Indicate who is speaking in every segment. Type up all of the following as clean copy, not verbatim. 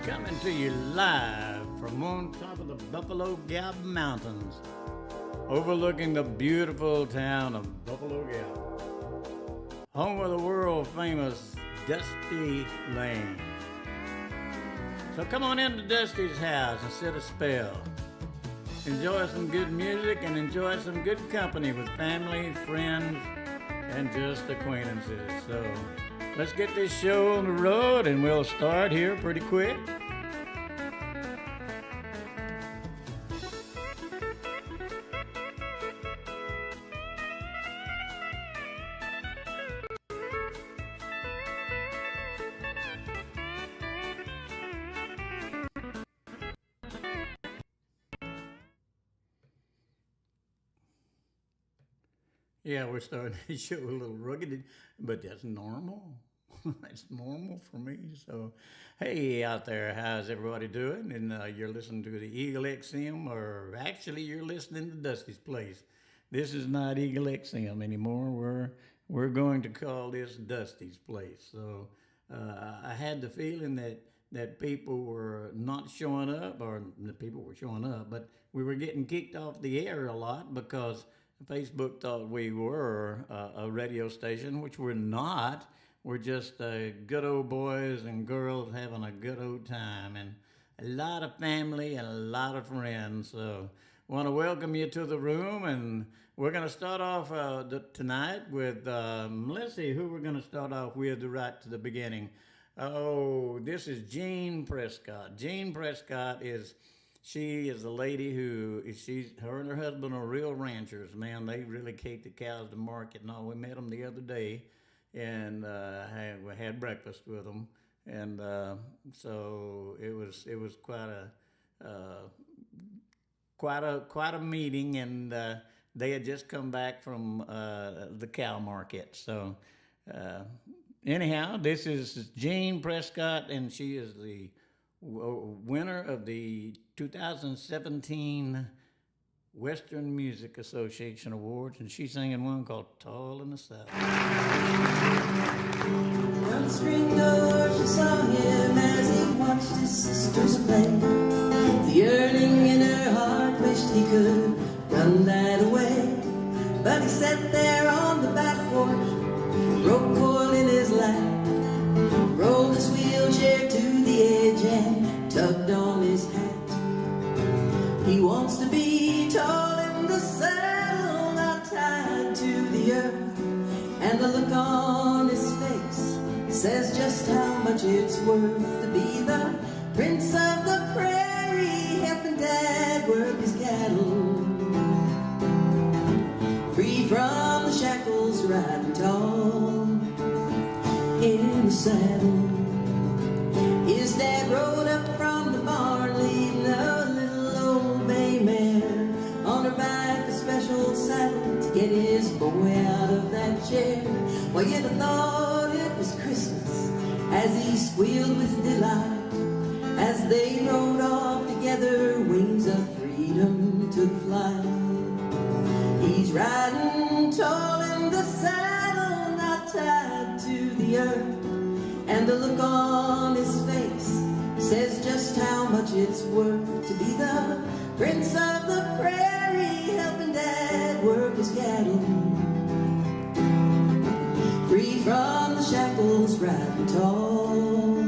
Speaker 1: Coming to you live from on top of the Buffalo Gap Mountains, overlooking the beautiful town of Buffalo Gap, home of the world famous Dusty Lane. So come on into Dusty's house and sit a spell. Enjoy some good music and enjoy some good company with family, friends, and just acquaintances. So let's get this show on the road and we'll start here pretty quick. Yeah, we're starting to show a little rugged, but that's normal. That's normal for me. So, hey out there, how's everybody doing? And you're listening to the Eagle XM, or actually you're listening to Dusty's Place. This is not Eagle XM anymore. We're going to call this Dusty's Place. So, I had the feeling that people were not showing up, or the people were showing up, but we were getting kicked off the air a lot because Facebook thought we were a radio station, which we're not. We're just good old boys and girls having a good old time, and a lot of family and a lot of friends. So want to welcome you to the room, and we're going to start off tonight with, let's see who we're going to start off with right to the beginning. Oh, this is Jean Prescott. Jean Prescott She is a lady who, her and her husband are real ranchers, man. They really take the cows to market and all. We met them the other day and we had breakfast with them. And so it was quite a meeting, and they had just come back from the cow market. So anyhow, this is Jean Prescott, and she is the winner of the 2017 Western Music Association Awards, and she's singing one called Tall in the South.
Speaker 2: One spring door she saw him as he watched his sisters play. The yearning in her heart wished he could run that away, but he sat there on the back porch, broke coil in his lap, rolled his wheelchair to the edge and tugged on his hat. He wants to be tall in the saddle, not tied to the earth, and the look on his face says just how much it's worth to be the prince of the prairie, helping dad work his cattle, free from the shackles, riding tall in the saddle. His dad rode up from the barn, leading a little old bay mare on her back, a special saddle to get his boy out of that chair. Well, you'd have thought it was Christmas as he squealed with delight as they rode off together, wings of freedom took flight. He's riding tall in the saddle, not tied to the earth, and the look on his face says just how much it's worth to be the prince of the prairie, helping dad work his cattle, free from the shackles, riding tall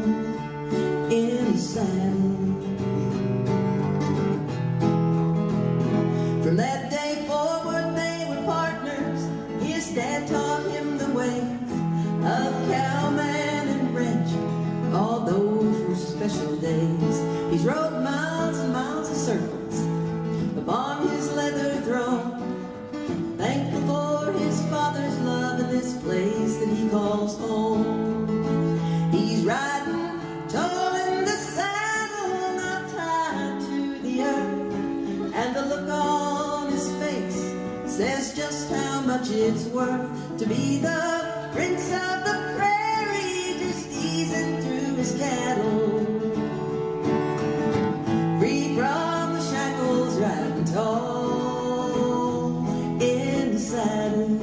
Speaker 2: in the saddle. From that day forward they were partners. His dad taught him the ways of cowman and rancher. All those were special days. He's rode miles and miles of circles upon his leather throne, thankful for his father's love in this place that he calls home. He's riding tall in the saddle, not tied to the earth, and the look on his face says just how much it's worth to be the prince of the prairie, just easing through his cattle, free from the shackles, riding tall in the saddle,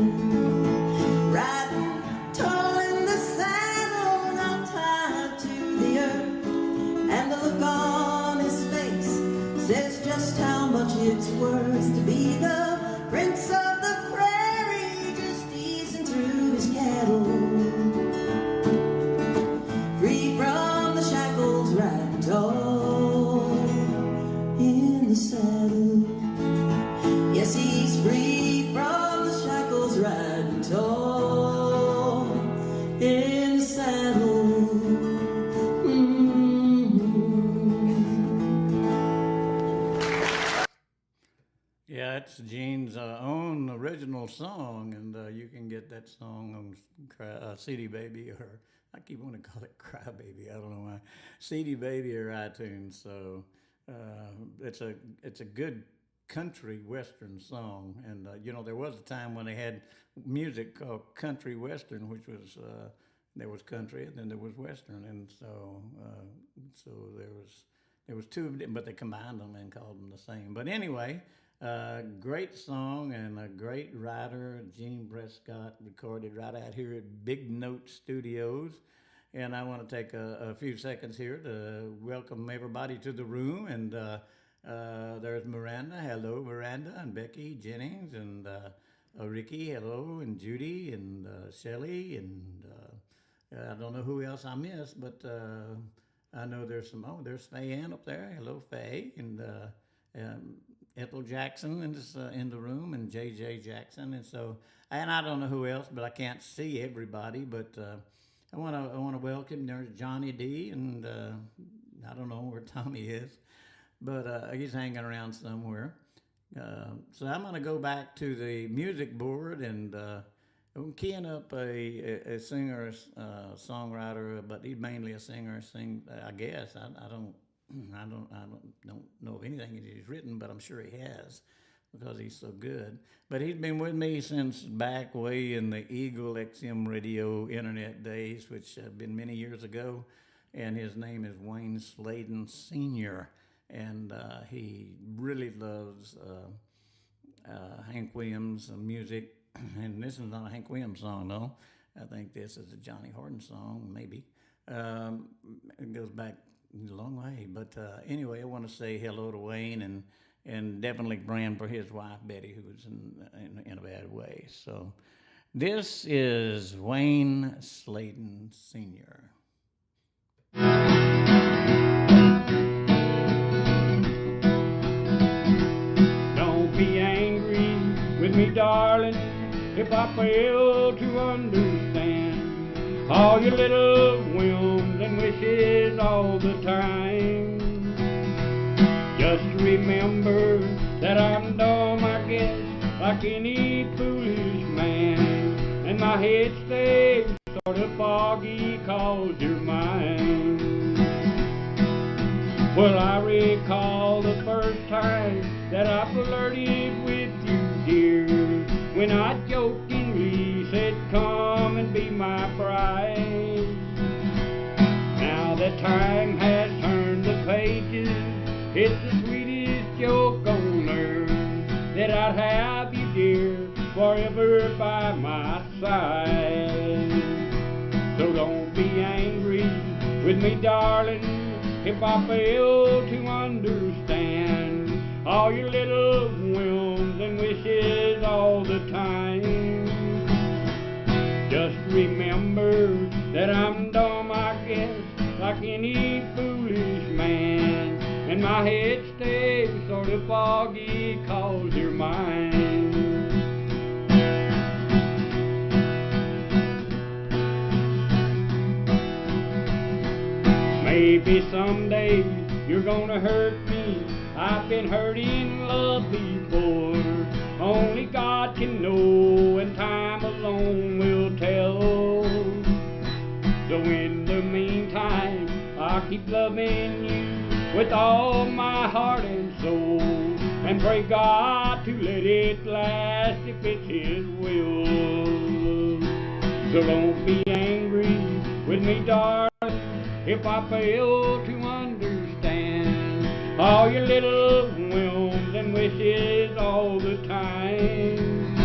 Speaker 2: riding tall in the saddle, not tied to the earth, and the says just how much it's worth to be the prince of the prairie, just easing through his cattle, free from the shackles, riding tall in the saddle. Yes, he's free from the shackles, riding tall in the saddle.
Speaker 1: Yeah, it's Gene's own original song, and you can get that song on CD Baby, or I keep wanting to call it Cry Baby. I don't know why. CD Baby or iTunes. So it's a good country western song, and you know, there was a time when they had music called country western, which was there was country and then there was western, and so there was two of them, but they combined them and called them the same. But anyway. Great song and a great writer. Gene Prescott recorded right out here at Big Note Studios. And I want to take a few seconds here to welcome everybody to the room. And there's Miranda. Hello, Miranda. And Becky Jennings. And Ricky. Hello. And Judy. And Shelley. And I don't know who else I missed, but I know there's there's Faye Ann up there. Hello, Faye. And Ethel Jackson in the room, and JJ Jackson, and I don't know who else, but I can't see everybody. But I want to welcome. There's Johnny D, and I don't know where Tommy is, but he's hanging around somewhere. So I'm going to go back to the music board, and I'm keying up a singer, songwriter, but he's mainly a singer. I guess I don't know of anything that he's written, but I'm sure he has, because he's so good. But he's been with me since back way in the Eagle XM radio internet days, which have been many years ago. And his name is Wayne Sladen Sr. And he really loves Hank Williams music. And this is not a Hank Williams song, though. I think this is a Johnny Horton song, maybe. It goes back a long way, but anyway, I want to say hello to Wayne, and definitely praying for his wife Betty, who was in a bad way. So this is Wayne Sladen Sr.
Speaker 3: Don't be angry with me, darling, if I fail to understand all your little whims and wishes all the time. Just remember that I'm dumb, I guess, like any foolish man, and my head stays sort of foggy 'cause you're mine. Well, I recall the first time that I flirted with you, dear, when I jokingly said, come and be my bride. Now that time has turned the pages, it's the sweetest joke on earth that I'd have you, dear, forever by my side. So don't be angry with me, darling, if I fail to understand all your little whims and wishes all the time. Just remember that I'm dumb, I guess, like any foolish man, and my head stays sort of foggy 'cause you're mine. Maybe someday you're gonna hurt me. I've been hurt in love before. Only God can know, and time alone will tell. So in the meantime, I'll keep loving you with all my heart and soul, and pray God to let it last if it's His will. So don't be angry with me, darling, if I fail to understand all your little whims and wishes all the time.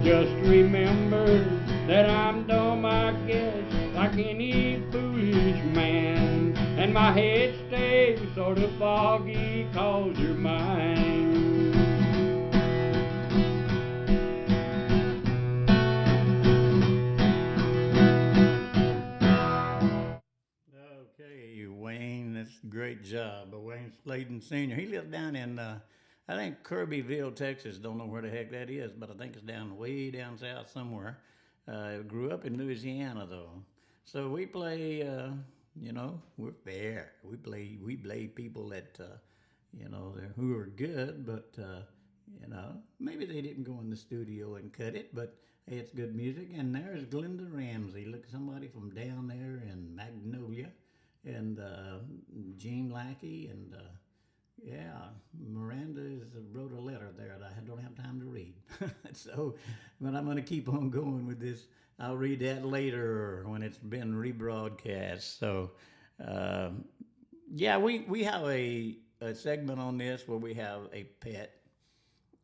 Speaker 3: Just remember that I'm dumb, I guess, like like any foolish man, and my head stays sort of foggy 'cause you're mine.
Speaker 1: Okay, Wayne, that's a great job. Wayne Sladen Sr. He lives down in, I think, Kirbyville, Texas. Don't know where the heck that is, but I think it's down way down south somewhere. Grew up in Louisiana, though. So we play, we're fair. We play people that, who are good, but, maybe they didn't go in the studio and cut it, but hey, it's good music. And there's Glenda Ramsey. Look, somebody from down there in Magnolia. And Gene Lackey. And Miranda wrote a letter there that I don't have time to read. So, but I'm going to keep on going with this. I'll read that later when it's been rebroadcast. So, we have a segment on this where we have a pet.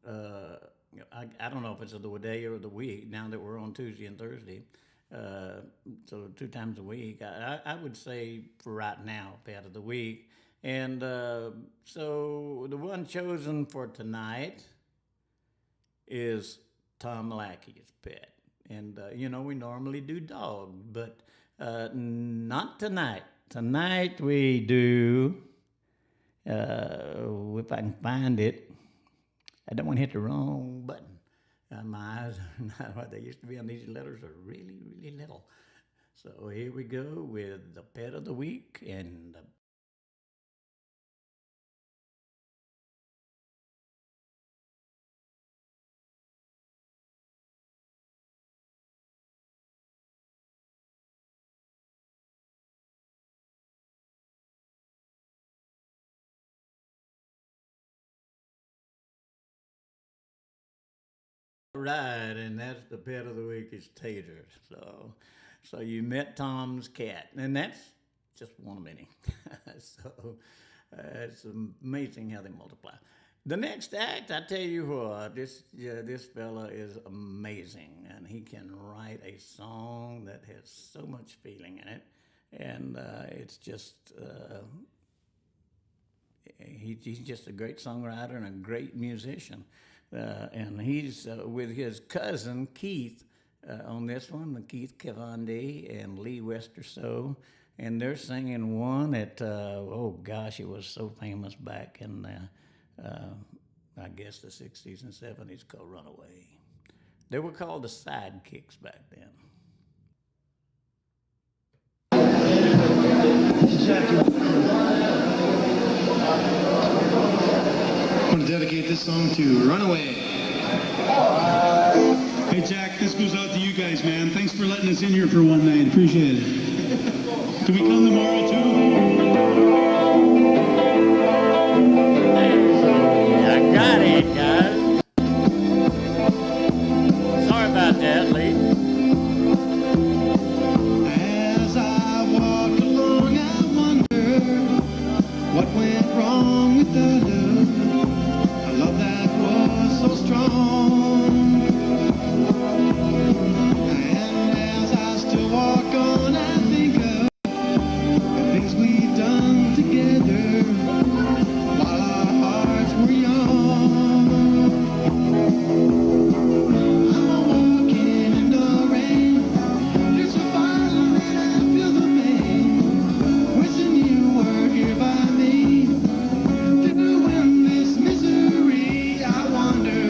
Speaker 1: I don't know if it's of the day or the week now that we're on Tuesday and Thursday. So 2 times a week. I would say for right now, pet of the week. And so the one chosen for tonight is Tom Lackey's pet. And, we normally do dog, but not tonight. Tonight we do, if I can find it, I don't want to hit the wrong button. My eyes are not what they used to be, and these letters are really, really little. So here we go with the pet of the week and right, and that's the pet of the week is Tater. So you met Tom's cat, and that's just one of many. So it's amazing how they multiply. The next act, I tell you what, this fella is amazing, and he can write a song that has so much feeling in it, and it's just. He's just a great songwriter and a great musician. And he's with his cousin Keith on this one, Keith Cavandi and Lee Westerso, and they're singing one that it was so famous back in I guess the 60s and 70s called Runaway. They were called the Sidekicks back then.
Speaker 4: I want to dedicate this song to Runaway.
Speaker 5: Hey Jack, this goes out to you guys, man. Thanks for letting us in here for one night. Appreciate it. Can we come tomorrow too?
Speaker 1: I got it, guys. Sorry about that, Lee.
Speaker 4: As I walk along, I wonder what went wrong with the love. A love that was so strong. And as I still walk on, I think of the things we've done together while our hearts were young. I'm walking in the rain. It's so violent and I feel the pain. Wishing you were here by me to end this misery. I wonder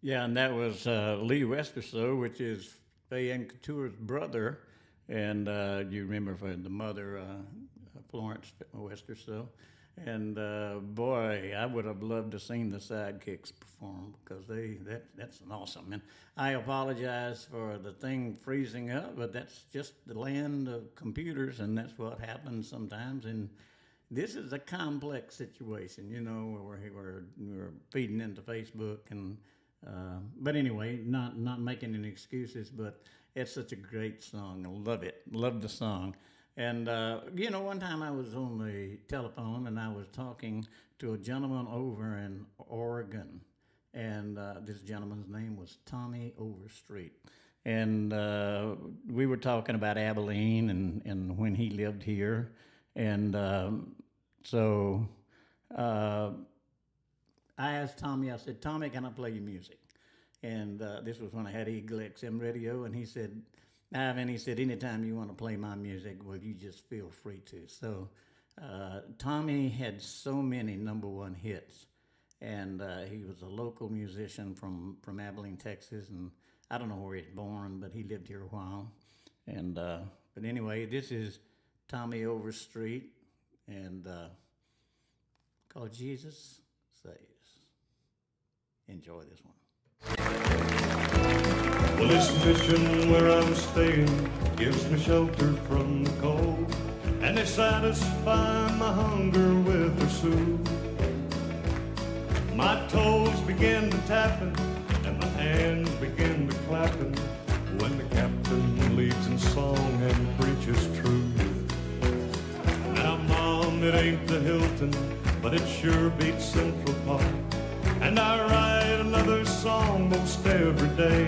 Speaker 1: Yeah, and that was Lee Westerso, which is Faye Ann Couture's brother, and you remember for the mother, Florence Westerso. And boy, I would have loved to seen the Sidekicks perform because that's an awesome. And I apologize for the thing freezing up, but that's just the land of computers, and that's what happens sometimes. And this is a complex situation, you know, where we're feeding into Facebook and. But anyway, not making any excuses, but it's such a great song. I love it. Love the song. And, you know, one time I was on the telephone and I was talking to a gentleman over in Oregon. And this gentleman's name was Tommy Overstreet. And we were talking about Abilene and when he lived here. And so I asked Tommy, I said, Tommy, can I play your music? And this was when I had Eagle XM radio, and he said, Ivan, he said, anytime you want to play my music, well, you just feel free to. So Tommy had so many #1 hits, and he was a local musician from Abilene, Texas, and I don't know where he's born, but he lived here a while. And but anyway, this is Tommy Overstreet, and called Jesus Saves. Enjoy this one.
Speaker 6: Well, this mission where I'm staying gives me shelter from the cold, and they satisfy my hunger with their soup. My toes begin to tapping, and my hands begin to clapping when the captain leads in song and preaches truth. Now, Mom, it ain't the Hilton, but it sure beats Central Park. And I write another song most every day.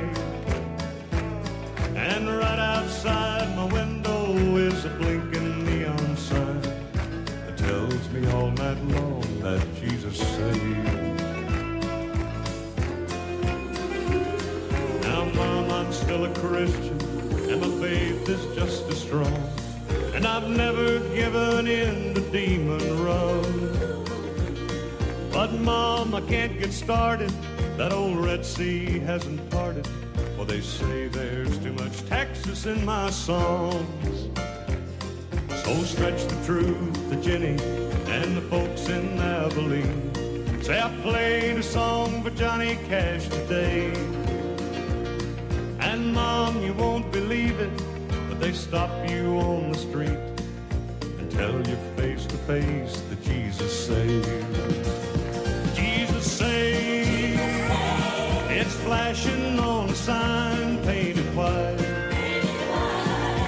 Speaker 6: And right outside my window is a blinking neon sign that tells me all night long that Jesus saves. Now, Mom, I'm still a Christian, and my faith is just as strong. And I've never given in to demon run. But Mom, I can't get started. That old Red Sea hasn't parted. Well, they say there's too much Texas in my songs. So stretch the truth to Jenny and the folks in Abilene. Say I played a song for Johnny Cash today. And Mom, you won't believe it, but they stop you on the street and tell you face to face that Jesus saves. It's flashing on a sign painted white.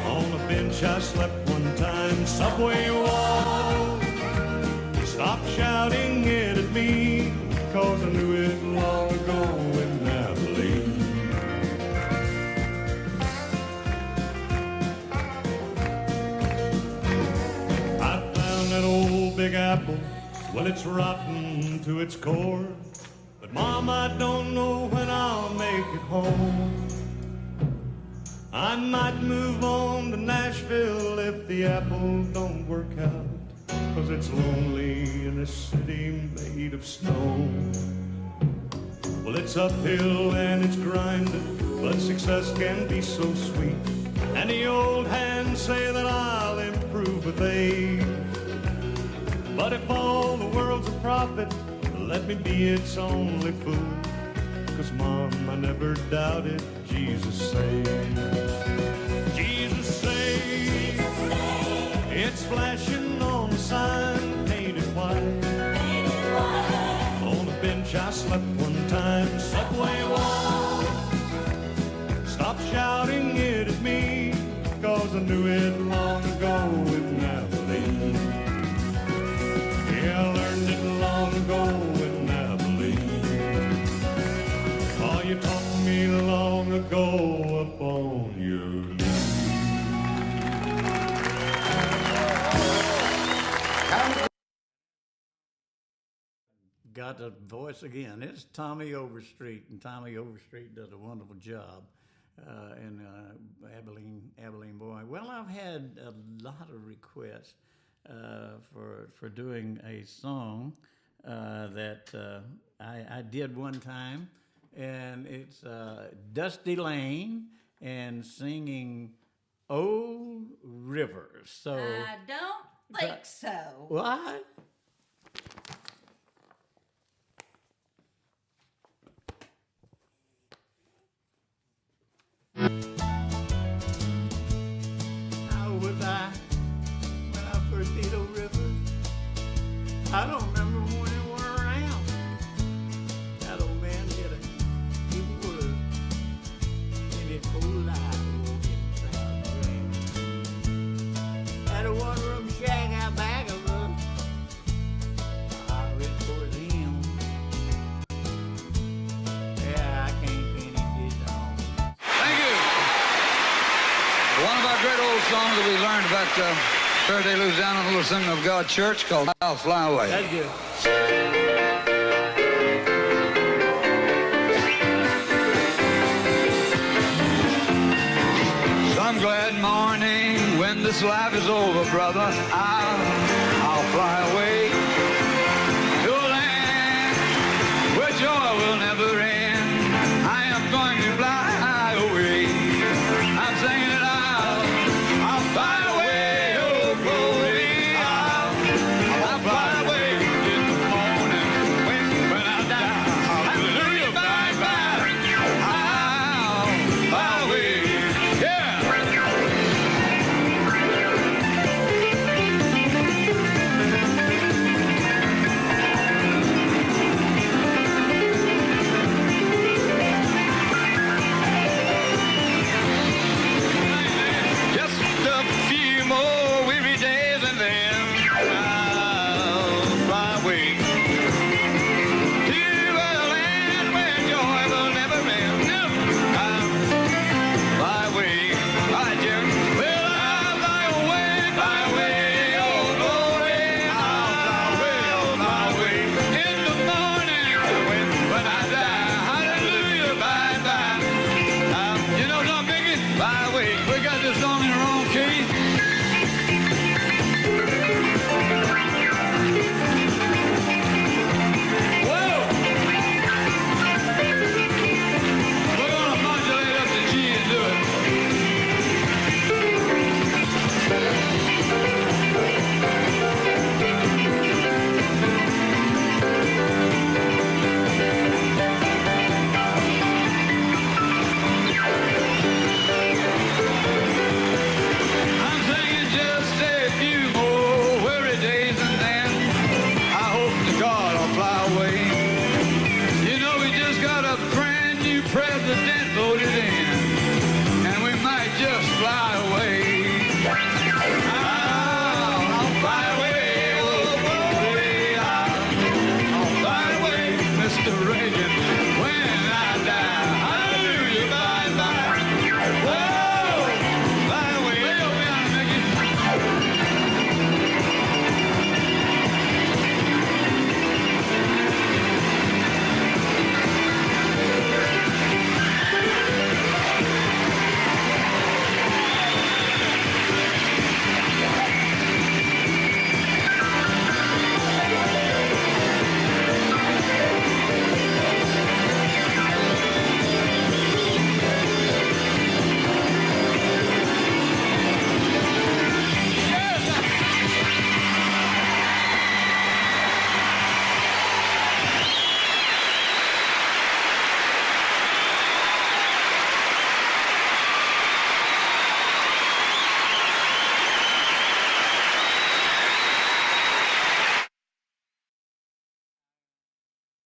Speaker 6: On a bench I slept one time, subway wall. Stop shouting it at me, cause I knew it long ago in Abilene. I found that old Big Apple, well, it's rotten to its core. But Mom, I don't know when I'll make it home. I might move on to Nashville if the apple don't work out, cause it's lonely in a city made of stone. Well, it's uphill and it's grinding, but success can be so sweet. And the old hands say that I'll improve with age. But if all the world's a prophet, let me be its only fool. Cause Mom, I never doubted Jesus saves. Jesus saves. It's flashing on a sign painted white. On a bench I slept one time, subway wall. Stop shouting it at me, cause I knew it long ago in Abilene. Yeah, I learned it long ago in Abilene. Oh, you taught me long ago upon your knee.
Speaker 1: Got the voice again. It's Tommy Overstreet, and Tommy Overstreet does a wonderful job in Abilene boy. Well, I've had a lot of requests for doing a song that I did one time, and it's Dusty Lane and singing Old Rivers. So
Speaker 7: I don't think so.
Speaker 1: what? How was I when I first did Old Rivers? I don't remember when it were around. That old man did a evil word, and his whole life wore him sound grand. Had a one-room shack out back of us. I was for them. Yeah, I can't finish this song.
Speaker 8: Thank you. One of our great old songs that we learned about Faraday, Louisiana, a little singing of God Church called I'll Fly Away.
Speaker 1: That's good.
Speaker 8: Some glad morning when this life is over, brother, I'll fly away to a land where joy will never end. I am going to fly away. I'm singing it out. I'll fly away, oh glory. I'll fly away in the morning when I die. Hallelujah, bye bye. I'll fly away. Yeah. Just a few more weary days and then I'll fly away to a land where joy will never end. No, I'll fly away. I just, well, I'll fly away, oh glory. I'll fly away in the morning when I die. Hallelujah, bye bye. You know something, Mickey? Fly away. We got this song in the wrong key. Whoa! We're gonna modulate up the G and do it. I'm singing just a few more weary days and then I hope to God I'll fly away. You know we just got a brand new president voted in and we might just fly away. I'll fly away, oh glory. I'll fly away, Mr. Reagan, when I die. Hallelujah, bye bye. Whoa, fly away. Way over yonder, Mickey.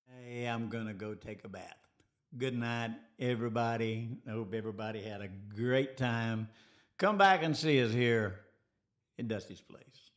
Speaker 1: Hey, I'm gonna go take a bath. Good night, everybody. I hope everybody had a great time. Come back and see us here at Dusty's Place.